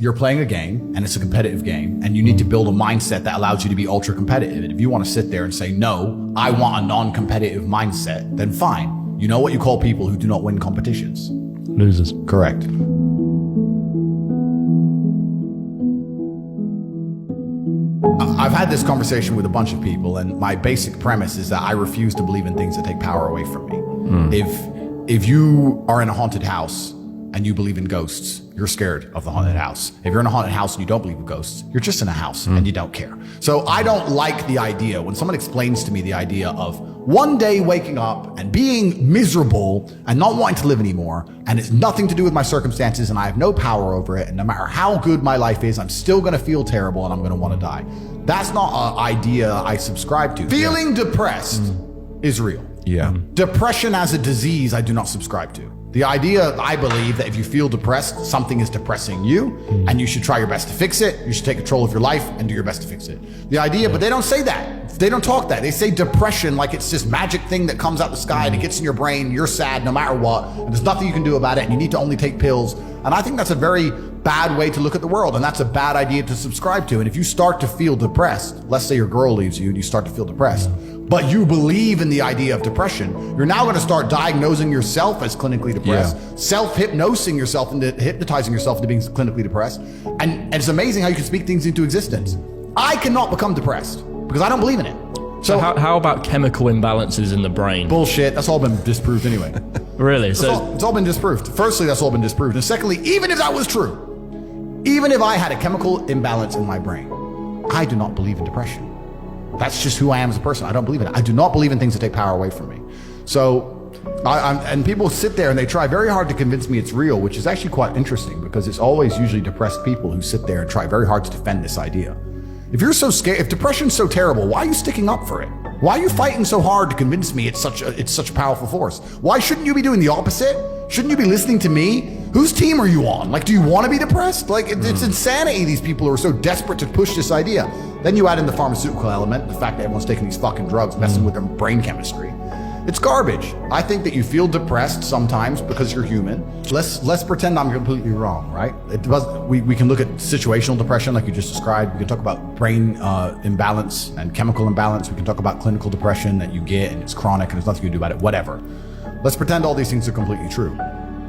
You're playing a game, and it's a competitive game, and you need to build a mindset that allows you to be ultra competitive. And if you want to sit there and say, no, I want a non-competitive mindset, then fine. You know what you call people who do not win competitions? Losers. Correct. I've had this conversation with a bunch of people, and my basic premise is that I refuse to believe in things that take power away from me. If you are in a haunted house and you believe in ghosts, you're scared of the haunted house. If you're in a haunted house and you don't believe in ghosts, you're just in a house and you don't care. So I don't like the idea when someone explains to me the idea of one day waking up and being miserable and not wanting to live anymore, and it's nothing to do with my circumstances and I have no power over it, and no matter how good my life is, I'm still gonna feel terrible and I'm gonna wanna die. That's not an idea I subscribe to. Feeling depressed is real. Yeah. Depression as a disease, I do not subscribe to. The idea, I believe, that if you feel depressed, something is depressing you, and you should try your best to fix it. You should take control of your life and do your best to fix it. The idea, but they don't say that. They don't talk that. They say depression like it's this magic thing that comes out the sky and it gets in your brain, you're sad no matter what, and there's nothing you can do about it, and you need to only take pills. And I think that's a very bad way to look at the world, and that's a bad idea to subscribe to. And if you start to feel depressed, let's say your girl leaves you and you start to feel depressed, but you believe in the idea of depression, you're now going to start diagnosing yourself as clinically depressed, self-hypnosing yourself into hypnotizing yourself into being clinically depressed. And it's amazing how you can speak things into existence. I cannot become depressed because I don't believe in it. So how about chemical imbalances in the brain? Bullshit. That's all been disproved anyway. Really? It's all been disproved. Firstly, that's all been disproved. And secondly, even if that was true, even if I had a chemical imbalance in my brain, I do not believe in depression. That's just who I am as a person. I don't believe in it. I do not believe in things that take power away from me. So, and people sit there and they try very hard to convince me it's real, which is actually quite interesting because it's always usually depressed people who sit there and try very hard to defend this idea. If you're so scared, if depression's so terrible, why are you sticking up for it? Why are you fighting so hard to convince me it's such a powerful force? Why shouldn't you be doing the opposite? Shouldn't you be listening to me? Whose team are you on? Like, do you want to be depressed? Like, it's insanity, these people who are so desperate to push this idea. Then you add in the pharmaceutical element, the fact that everyone's taking these fucking drugs, messing with their brain chemistry. It's garbage. I think that you feel depressed sometimes because you're human. Let's pretend I'm completely wrong, right? We can look at situational depression like you just described. We can talk about brain imbalance and chemical imbalance. We can talk about clinical depression that you get and it's chronic and there's nothing you can do about it, whatever. Let's pretend all these things are completely true.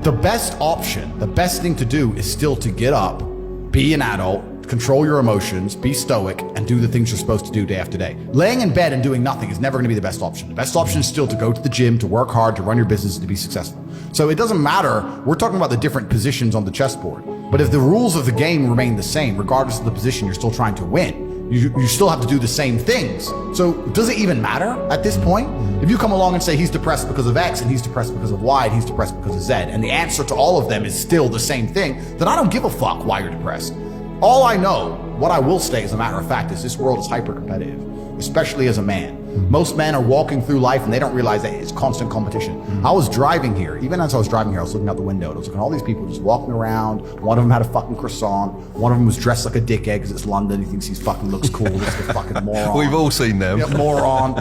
The best option, the best thing to do is still to get up, be an adult, control your emotions, be stoic, and do the things you're supposed to do day after day. Laying in bed and doing nothing is never going to be the best option. The best option is still to go to the gym, to work hard, to run your business, and to be successful. So it doesn't matter. We're talking about the different positions on the chessboard. But if the rules of the game remain the same, regardless of the position you're still trying to win, you still have to do the same things. So does it even matter at this point? If you come along and say he's depressed because of X and he's depressed because of Y and he's depressed because of Z, and the answer to all of them is still the same thing, then I don't give a fuck why you're depressed. All I know, what I will say as a matter of fact, is this world is hyper competitive, especially as a man. Most men are walking through life and they don't realize that it's constant competition. I was driving here, even as I was driving here, I was looking out the window and I was looking at all these people just walking around. One of them had a fucking croissant. One of them was dressed like a dickhead because it's London. He thinks he fucking looks cool. This is a fucking moron. We've all seen them. Yeah, moron.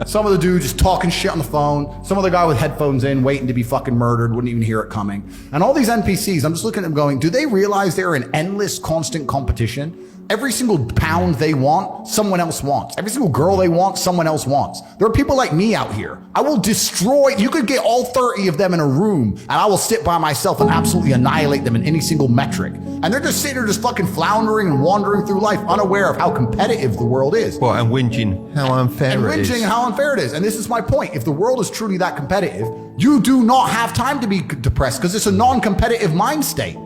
Some of the dude just talking shit on the phone. Some other guy with headphones in, waiting to be fucking murdered, wouldn't even hear it coming. And all these NPCs, I'm just looking at them going, do they realize they're in endless, constant competition? Every single pound they want, someone else wants. Every single girl they want, someone else wants. There are people like me out here. I will destroy, you could get all 30 of them in a room and I will sit by myself and absolutely annihilate them in any single metric. And they're just sitting there just fucking floundering and wandering through life unaware of how competitive the world is. Well, and whinging how unfair it is. And whinging how unfair it is. And this is my point. If the world is truly that competitive, you do not have time to be depressed because it's a non-competitive mind state.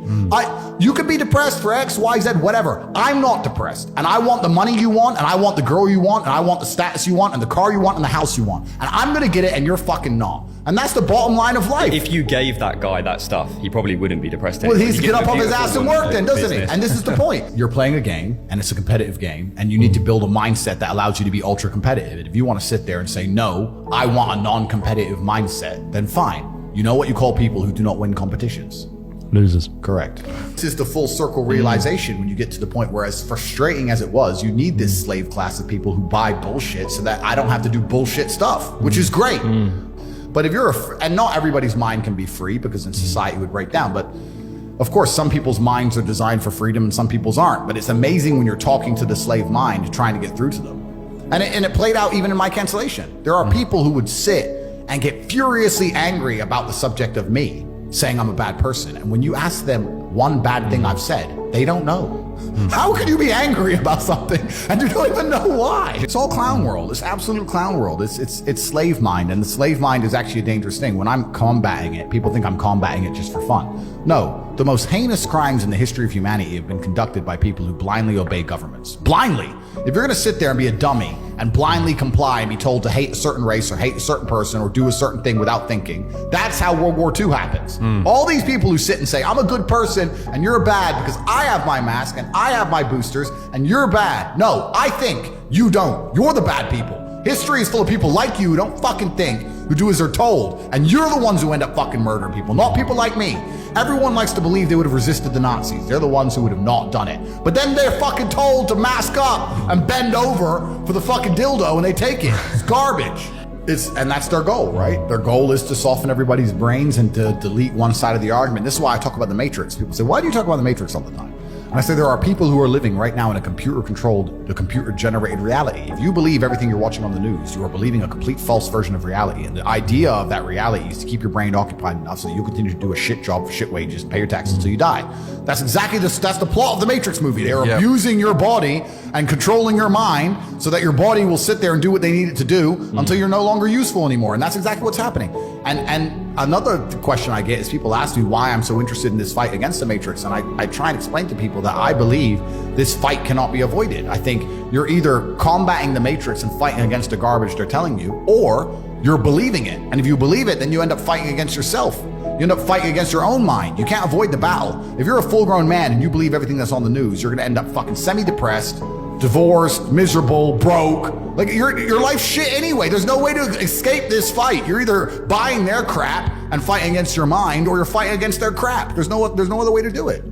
You could be depressed for X, Y, Z, whatever. I'm not depressed. And I want the money you want, and I want the girl you want, and I want the status you want, and the car you want, and the house you want. And I'm gonna get it, and you're fucking not. And that's the bottom line of life. If you gave that guy that stuff, he probably wouldn't be depressed anyway. Well, he's get up off his ass and work then, doesn't he? And this is the point. You're playing a game, and it's a competitive game, and you need to build a mindset that allows you to be ultra competitive. And if you want to sit there and say, no, I want a non-competitive mindset, then fine. You know what you call people who do not win competitions? Losers. Correct. This is the full circle realization when you get to the point where, as frustrating as it was, you need this slave class of people who buy bullshit so that I don't have to do bullshit stuff, which is great. But if you're and not everybody's mind can be free because in society it would break down, but Of course, some people's minds are designed for freedom and some people's aren't, but it's amazing when you're talking to the slave mind trying to get through to them. And it played out even in my cancellation. There are people who would sit and get furiously angry about the subject of me, saying I'm a bad person. And when you ask them one bad thing I've said, they don't know. How could you be angry about something and you don't even know why? It's all clown world. It's absolute clown world. It's slave mind, and the slave mind is actually a dangerous thing. When I'm combating it, people think I'm combating it just for fun. No, the most heinous crimes in the history of humanity have been conducted by people who blindly obey governments. Blindly. If you're gonna sit there and be a dummy and blindly comply and be told to hate a certain race or hate a certain person or do a certain thing without thinking, that's how World War II happens. All these people who sit and say, I'm a good person and you're bad because I have my mask and I have my boosters and you're bad. No, I think, you don't. You're the bad people. History is full of people like you who don't fucking think, who do as they're told, and you're the ones who end up fucking murdering people, not people like me. Everyone likes to believe they would have resisted the Nazis. They're the ones who would have not done it. But then they're fucking told to mask up and bend over for the fucking dildo and they take it. It's garbage. And that's their goal, right? Their goal is to soften everybody's brains and to delete one side of the argument. This is why I talk about the Matrix. People say, why do you talk about the Matrix all the time? And I say there are people who are living right now in a computer-generated reality. If you believe everything you're watching on the news, you are believing a complete false version of reality. And the idea of that reality is to keep your brain occupied enough so you'll continue to do a shit job for shit wages and pay your taxes until you die. That's exactly that's the plot of the Matrix movie. They're abusing your body and controlling your mind so that your body will sit there and do what they need it to do until you're no longer useful anymore. And that's exactly what's happening. And another question I get is people ask me why I'm so interested in this fight against the Matrix. And I try and explain to people that I believe this fight cannot be avoided. I think you're either combating the Matrix and fighting against the garbage they're telling you, or you're believing it. And if you believe it, then you end up fighting against yourself. You end up fighting against your own mind. You can't avoid the battle. If you're a full-grown man and you believe everything that's on the news, you're gonna end up fucking semi-depressed, divorced, miserable, broke. Like your life's shit anyway. There's no way to escape this fight. You're either buying their crap and fighting against your mind, or you're fighting against their crap. There's no other way to do it.